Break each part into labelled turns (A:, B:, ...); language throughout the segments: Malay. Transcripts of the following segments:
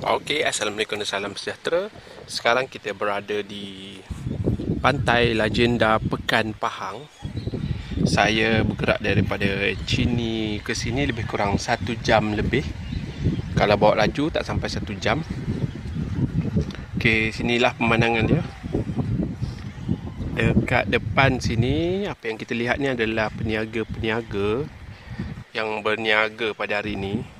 A: Okey, Assalamualaikum dan salam sejahtera. Sekarang kita berada di Pantai Lagenda Pekan Pahang. Saya bergerak daripada sini ke sini lebih kurang 1 jam lebih. Kalau bawa laju tak sampai 1 jam. Okey, sinilah pemandangan dia. Dekat depan sini, apa yang kita lihat ni adalah peniaga-peniaga yang berniaga pada hari ini.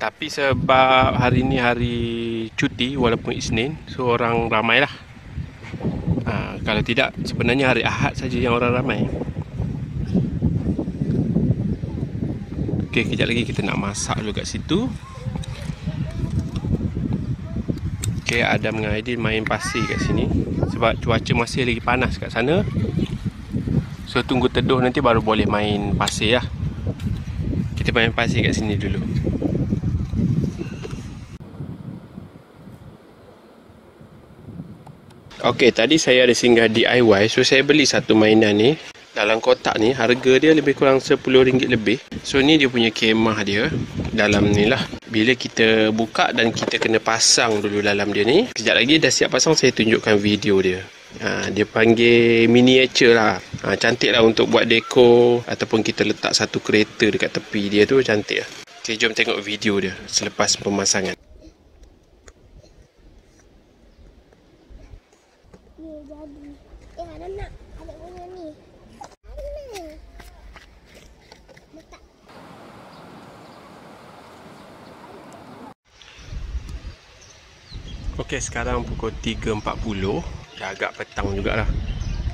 A: Tapi sebab hari ni hari cuti walaupun Isnin, so orang ramai lah. Kalau tidak, sebenarnya hari Ahad saja yang orang ramai. Okey, kejap lagi kita nak masak dulu kat situ. Okey, Adam dengan Aidil main pasir kat sini sebab cuaca masih lagi panas kat sana. So tunggu teduh nanti baru boleh main pasir lah. Kita main pasir kat sini dulu. Okey, tadi saya ada singgah DIY. So saya beli satu mainan ni. Dalam kotak ni harga dia lebih kurang RM10 lebih. So ni dia punya kemah dia dalam ni lah. Bila kita buka dan kita kena pasang dulu dalam dia ni. Kejap lagi dah siap pasang, saya tunjukkan video dia. Dia panggil miniature lah. Cantik lah untuk buat dekor ataupun kita letak satu kereta dekat tepi dia tu, cantik lah. Okay, jom tengok video dia selepas pemasangan.
B: Adam nak adik punya ni. Letak.
A: Okey, sekarang pukul 3.40. Dah agak petang jugalah.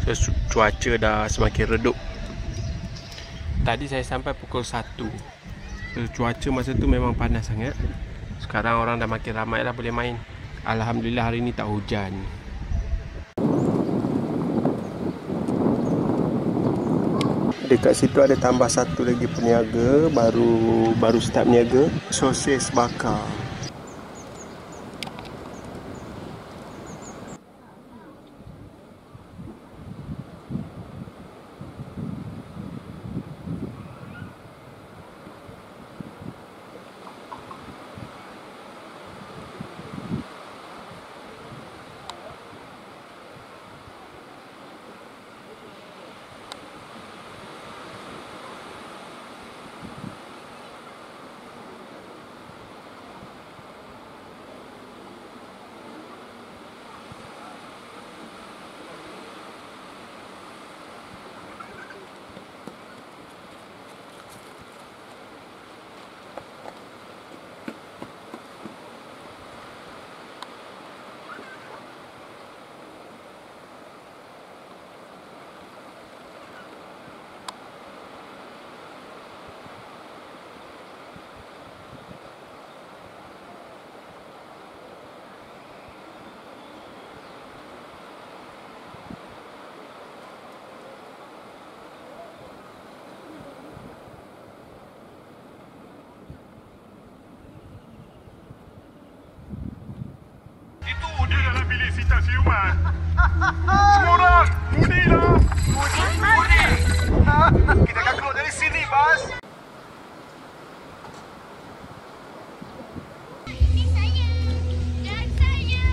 A: So cuaca dah semakin redup. Tadi saya sampai pukul 1. So cuaca masa tu memang panas sangat. Sekarang orang dah makin ramai lah boleh main. Alhamdulillah hari ni tak hujan. Dekat situ ada tambah satu lagi peniaga baru start niaga, sosis bakar.
C: Itu dia dalam bilik sita siluman. Semua orang, mudilah. Mudi. Kita akan keluar dari sini, Bas.
B: Ini saya. Dan saya.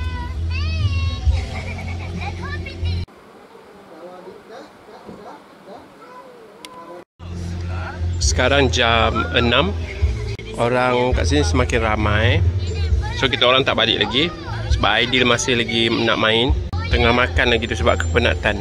A: Sekarang jam 6. Orang kat sini semakin ramai. So kita orang tak balik lagi sebab Aidil masih lagi nak main. Tengah makan lagi tu sebab kepenatan.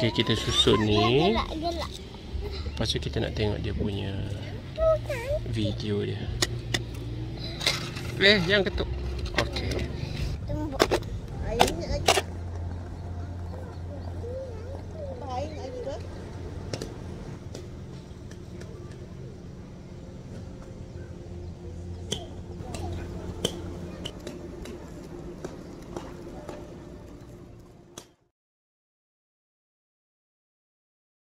A: Okey, kita susun ni. Lepas tu kita nak tengok dia punya video dia. Jangan ketuk. Okey.